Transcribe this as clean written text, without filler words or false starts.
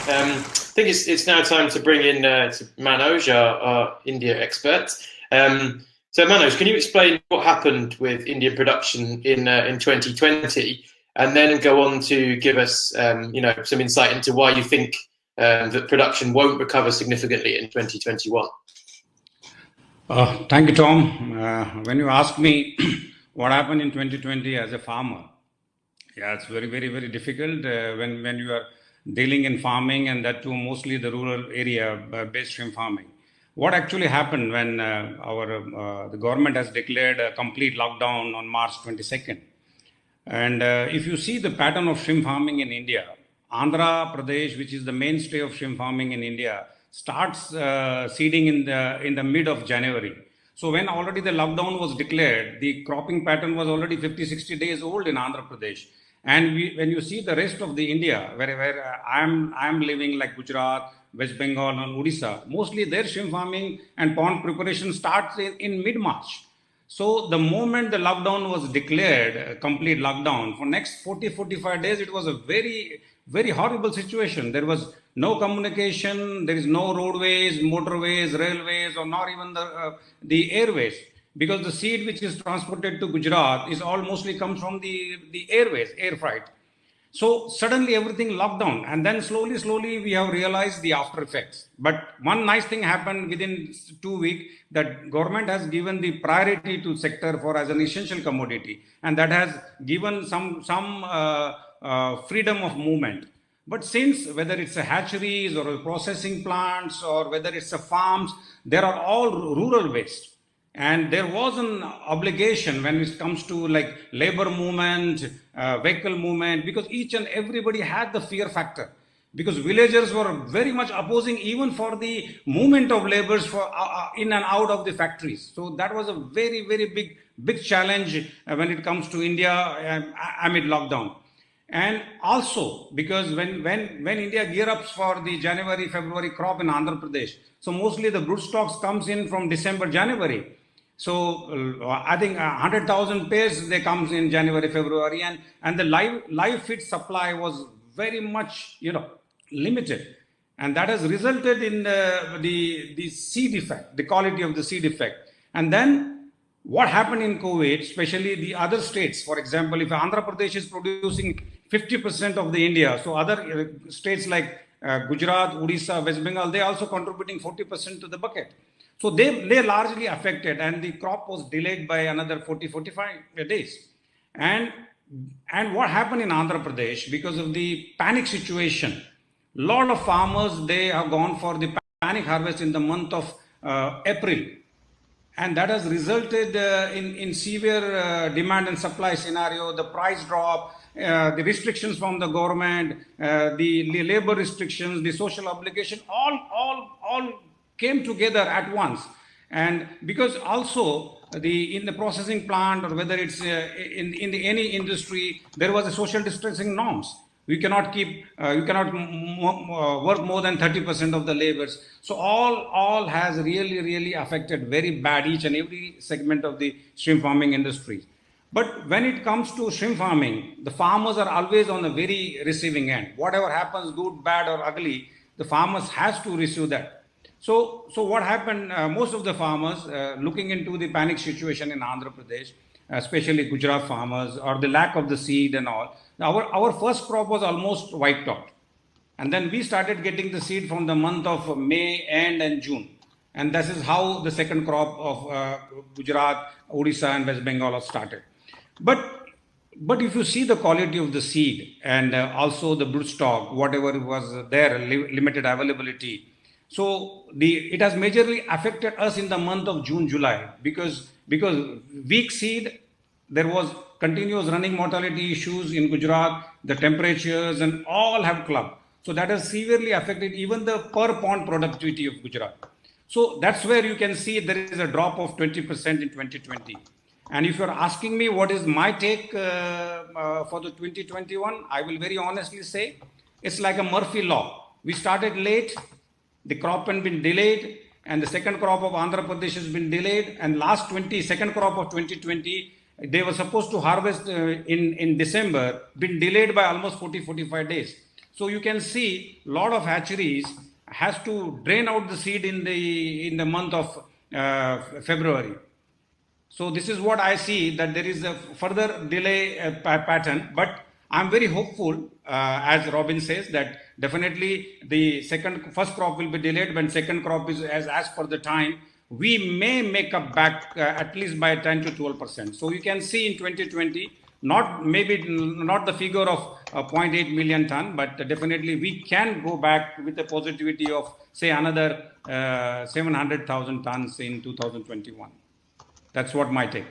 I think it's now time to bring in Manoj, our India expert. So Manoj, can you explain what happened with Indian production in 2020, and then go on to give us some insight into why you think that production won't recover significantly in 2021? Thank you, Tom. When you ask me what happened in 2020 as a farmer, yeah, it's very, very, very difficult when you are dealing in farming, and that too mostly the rural area based shrimp farming. What actually happened when the government has declared a complete lockdown on March 22nd? And if you see the pattern of shrimp farming in India, Andhra Pradesh, which is the mainstay of shrimp farming in India, starts seeding in the mid of January. So when already the lockdown was declared, the cropping pattern was already 50-60 days old in Andhra Pradesh. And when you see the rest of the India, where I'm living, like Gujarat, West Bengal, and Odisha, mostly their shrimp farming and pond preparation starts in mid-March. So the moment the lockdown was declared, complete lockdown, for next 40-45 days, it was a very, very horrible situation. There was no communication, there is no roadways, motorways, railways, or not even the airways. Because the seed which is transported to Gujarat is all mostly comes from the airways, air freight. So suddenly everything locked down, and then slowly we have realized the after effects. But one nice thing happened within 2 weeks, that government has given the priority to sector for as an essential commodity, and that has given some freedom of movement. But since whether it's a hatcheries or a processing plants or whether it's a farms, they are all rural based. And there was an obligation when it comes to like labor movement, vehicle movement, because each and everybody had the fear factor. Because villagers were very much opposing even for the movement of laborers for in and out of the factories. So that was a very, very big challenge when it comes to India amid lockdown. And also because when India gear ups for the January, February crop in Andhra Pradesh, so mostly the brood stocks comes in from December, January. So I think 100,000 pairs they comes in January, February, and the live feed supply was very much limited, and that has resulted in the seed effect, the quality of the seed effect. And then what happened in COVID, especially the other states, for example, if Andhra Pradesh is producing 50% of the India, so other states like Gujarat, Odisha, West Bengal, they also contributing 40% to the bucket. So they largely affected, and the crop was delayed by another 40-45 days. And what happened in Andhra Pradesh, because of the panic situation, lot of farmers, they have gone for the panic harvest in the month of April. And that has resulted in severe demand and supply scenario, the price drop, the restrictions from the government, the labor restrictions, the social obligation, all came together at once. And because also in the processing plant, or whether it's in any industry, there was a social distancing norms. You cannot work more than 30% of the labors. So all has really affected very bad each and every segment of the shrimp farming industry. But when it comes to shrimp farming, the farmers are always on the very receiving end. Whatever happens, good, bad, or ugly, the farmers has to receive that. So what happened, most of the farmers looking into the panic situation in Andhra Pradesh, especially Gujarat farmers, or the lack of the seed and all, our first crop was almost wiped out. And then we started getting the seed from the month of May and June. And this is how the second crop of Gujarat, Odisha, and West Bengal started. But if you see the quality of the seed and also the brood stock, whatever was there, limited availability, so it has majorly affected us in the month of June, July, because weak seed, there was continuous running mortality issues in Gujarat, the temperatures and all have clubbed. So that has severely affected even the per pond productivity of Gujarat. So that's where you can see there is a drop of 20% in 2020. And if you're asking me what is my take for the 2021, I will very honestly say it's like a Murphy law. We started late. The crop has been delayed, and the second crop of Andhra Pradesh has been delayed, and second crop of 2020, they were supposed to harvest in December, been delayed by almost 40-45 days. So you can see a lot of hatcheries has to drain out the seed in the month of February. So this is what I see, that there is a further delay pattern, but I'm very hopeful, as Robin says, that definitely the first crop will be delayed. When second crop is as per the time, we may make up back at least by 10 to 12%. So you can see in 2020, not the figure of 0.8 million ton, but definitely we can go back with a positivity of say another 700,000 tons in 2021. That's what my take.